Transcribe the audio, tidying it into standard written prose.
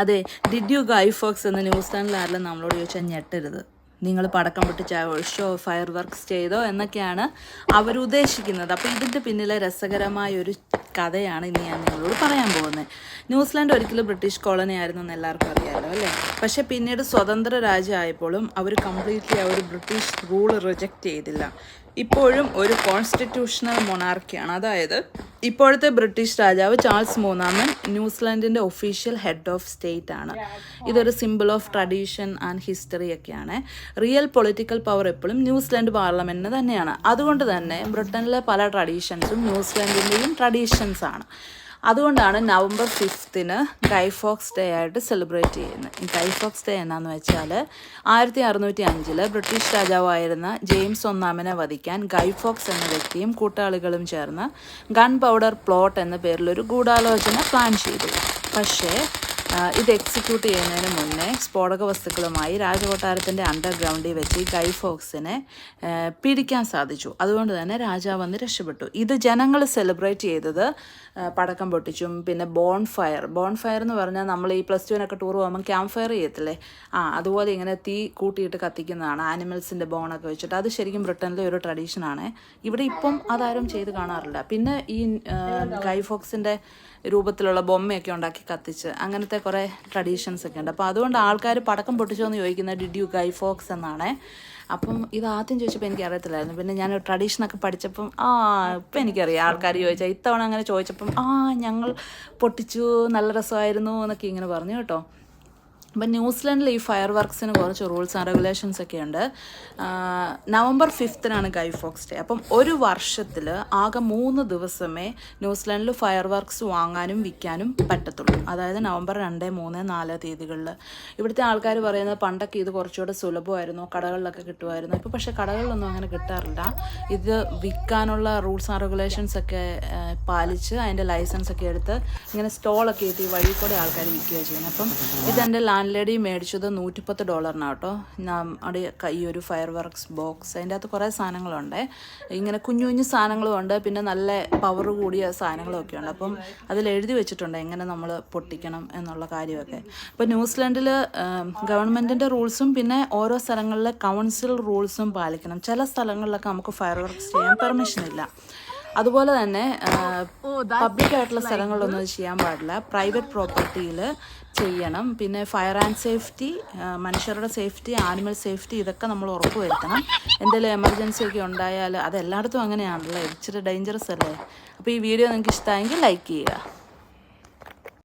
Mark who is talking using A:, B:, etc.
A: അതെ, did you Guy Fox എന്ന ന്യൂസിലാൻഡിൽ ആരെങ്കിലും നമ്മളോട് ചോദിച്ചാൽ ഞെട്ടരുത്. നിങ്ങൾ പടക്കം പൊട്ടിച്ചോ ഫയർ വർക്ക്സ് ചെയ്തോ എന്നൊക്കെയാണ് അവരുദ്ദേശിക്കുന്നത്. അപ്പോൾ ഇതിൻ്റെ പിന്നിലെ രസകരമായൊരു കഥയാണ് ഇന്ന് ഞാൻ നിങ്ങളോട് പറയാൻ പോകുന്നത്. ന്യൂസിലാൻഡ് ഒരിക്കലും ബ്രിട്ടീഷ് കോളനി ആയിരുന്നു എന്ന് എല്ലാവർക്കും അറിയാമല്ലോ അല്ലേ. പക്ഷേ പിന്നീട് സ്വതന്ത്ര രാജ്യമായപ്പോഴും അവർ കംപ്ലീറ്റ്ലി ആ ഒരു ബ്രിട്ടീഷ് റൂൾ റിജക്റ്റ് ചെയ്തില്ല. ഇപ്പോഴും ഒരു കോൺസ്റ്റിറ്റ്യൂഷണൽ മൊണാർക്കിയാണ്. അതായത് ഇപ്പോഴത്തെ ബ്രിട്ടീഷ് രാജാവ് ചാൾസ് മൂന്നാമൻ ന്യൂസിലാൻഡിൻ്റെ ഒഫീഷ്യൽ ഹെഡ് ഓഫ് സ്റ്റേറ്റ് ആണ്. ഇതൊരു simple of tradition and history ഒക്കെയാണ്. റിയൽ പൊളിറ്റിക്കൽ പവർ എപ്പോഴും ന്യൂസിലാൻഡ് പാർലമെൻറ്റിന് തന്നെയാണ്. അതുകൊണ്ട് തന്നെ ബ്രിട്ടനിലെ പല ട്രഡീഷൻസും ന്യൂസിലാൻഡിൻ്റെയും ട്രഡീഷൻസ് ആണ്. അതുകൊണ്ടാണ് നവംബർ 5 ഗൈ ഫോക്സ് ഡേ ആയിട്ട് സെലിബ്രേറ്റ് ചെയ്യുന്നത്. ഈ ഗൈ ഫോക്സ് ഡേ എന്നാന്ന് വെച്ചാൽ 1605 ബ്രിട്ടീഷ് രാജാവായിരുന്ന ജെയിംസ് ഒന്നാമനെ വധിക്കാൻ ഗൈ ഫോക്സ് എന്ന വ്യക്തിയും കൂട്ടാളികളും ചേർന്ന് ഗൺ പൗഡർ പ്ലോട്ട് എന്ന പേരിലൊരു ഗൂഢാലോചന പ്ലാൻ ചെയ്തു. പക്ഷേ ഇത് എക്സിക്യൂട്ട് ചെയ്യുന്നതിന് മുന്നേ സ്ഫോടക വസ്തുക്കളുമായി രാജകൊട്ടാരത്തിൻ്റെ അണ്ടർഗ്രൗണ്ടിൽ വെച്ച് ഗൈ ഫോക്സിനെ പിടിക്കാൻ സാധിച്ചു. അതുകൊണ്ട് തന്നെ രാജാവ് വന്ന് രക്ഷപ്പെട്ടു. ഇത് ജനങ്ങൾ സെലിബ്രേറ്റ് ചെയ്തത് പടക്കം പൊട്ടിച്ചും പിന്നെ ബോൺ ഫയർ എന്ന് പറഞ്ഞാൽ നമ്മൾ ഈ +2 ടൂർ പോകുമ്പോൾ ക്യാമ്പ് ഫയർ ചെയ്യത്തില്ലേ, അതുപോലെ ഇങ്ങനെ തീ കൂട്ടിയിട്ട് കത്തിക്കുന്നതാണ് ആനിമൽസിൻ്റെ ബോണൊക്കെ വെച്ചിട്ട്. അത് ശരിക്കും ബ്രിട്ടനിലെ ഒരു ട്രഡീഷനാണ്. ഇവിടെ ഇപ്പം അതാരും ചെയ്ത് കാണാറില്ല. പിന്നെ ഈ ഗൈ ഫോക്സിൻ്റെ രൂപത്തിലുള്ള ബൊമ്മയൊക്കെ ഉണ്ടാക്കി കത്തിച്ച് അങ്ങനത്തെ കുറേ ട്രഡീഷൻസ് ഒക്കെ ഉണ്ട്. അപ്പോൾ അതുകൊണ്ട് ആൾക്കാർ പടക്കം പൊട്ടിച്ചോ എന്ന് ചോദിക്കുന്നത് ഡിഡ് യു ഗൈ ഫോക്സ് എന്നാണ്. അപ്പം ഇത് ആദ്യം ചോദിച്ചപ്പോൾ എനിക്ക് അറിയത്തില്ലായിരുന്നു. പിന്നെ ഞാൻ ട്രഡീഷനൊക്കെ പഠിച്ചപ്പം ഇപ്പം എനിക്കറിയാം. ആൾക്കാർ ചോദിച്ചാൽ ഇത്തവണ അങ്ങനെ ചോദിച്ചപ്പം ഞങ്ങൾ പൊട്ടിച്ചു, നല്ല രസമായിരുന്നു എന്നൊക്കെ ഇങ്ങനെ പറഞ്ഞു കേട്ടോ. അപ്പം ന്യൂസിലാൻഡിൽ ഈ ഫയർ വർക്ക്സിന് കുറച്ച് റൂൾസ് ആൻഡ് റെഗുലേഷൻസ് ഒക്കെ ഉണ്ട്. നവംബർ 5 ഗൈ ഫോക്സ് ഡേ. അപ്പം ഒരു വർഷത്തിൽ ആകെ 3 ദിവസമേ ന്യൂസിലാൻഡിൽ ഫയർ വർക്ക്സ് വാങ്ങാനും വിൽക്കാനും പറ്റത്തുള്ളൂ. അതായത് നവംബർ 2, 3, 4 തീയതികളിൽ. ഇവിടുത്തെ ആൾക്കാർ പറയുന്നത് പണ്ടൊക്കെ ഇത് കുറച്ചുകൂടെ സുലഭമായിരുന്നു, കടകളിലൊക്കെ കിട്ടുമായിരുന്നു. ഇപ്പോൾ പക്ഷേ കടകളിലൊന്നും അങ്ങനെ കിട്ടാറില്ല. ഇത് വിൽക്കാനുള്ള റൂൾസ് ആൻഡ് റെഗുലേഷൻസ് ഒക്കെ പാലിച്ച് അതിൻ്റെ ലൈസൻസ് ഒക്കെ എടുത്ത് ഇങ്ങനെ സ്റ്റോളൊക്കെ എത്തി വഴി കൂടെ ആൾക്കാർ വിൽക്കുകയാണ് ചെയ്യുന്നത്. അപ്പം ഇതെൻ്റെ ലാൻഡ് ലേഡി മേടിച്ചത് $110 കേട്ടോ. അവിടെ ഈ ഒരു ഫയർ വർക്ക്സ് ബോക്സ്. അതിൻ്റെ അകത്ത് കുറേ സാധനങ്ങളുണ്ട്. ഇങ്ങനെ കുഞ്ഞു കുഞ്ഞു സാധനങ്ങളും ഉണ്ട്, പിന്നെ നല്ല പവർ കൂടിയ സാധനങ്ങളും ഒക്കെ ഉണ്ട്. അപ്പം അതിൽ എഴുതി വെച്ചിട്ടുണ്ട് എങ്ങനെ നമ്മൾ പൊട്ടിക്കണം എന്നുള്ള കാര്യമൊക്കെ. അപ്പോൾ ന്യൂസിലാൻഡിൽ ഗവൺമെൻറ്റിൻ്റെ റൂൾസും പിന്നെ ഓരോ സ്ഥലങ്ങളിലെ കൗൺസിൽ റൂൾസും പാലിക്കണം. ചില സ്ഥലങ്ങളിലൊക്കെ നമുക്ക് ഫയർ വർക്ക്സ് ചെയ്യാൻ പെർമിഷൻ ഇല്ല. അതുപോലെ തന്നെ പബ്ലിക്കായിട്ടുള്ള സ്ഥലങ്ങളിലൊന്നും ചെയ്യാൻ പാടില്ല. പ്രൈവറ്റ് പ്രോപ്പർട്ടിയിൽ ചെയ്യണം. പിന്നെ ഫയർ ആൻഡ് സേഫ്റ്റി, മനുഷ്യരുടെ സേഫ്റ്റി, ആനിമൽ സേഫ്റ്റി, ഇതൊക്കെ നമ്മൾ ഉറപ്പുവരുത്തണം. എന്തെങ്കിലും എമർജൻസി ഒക്കെ ഉണ്ടായാൽ അത് എല്ലായിടത്തും അങ്ങനെയാണല്ലോ, ഇച്ചിരി ഡേഞ്ചറസ് അല്ലേ. അപ്പോൾ ഈ വീഡിയോ നിങ്ങൾക്ക് ഇഷ്ടമായെങ്കിൽ ലൈക്ക് ചെയ്യുക.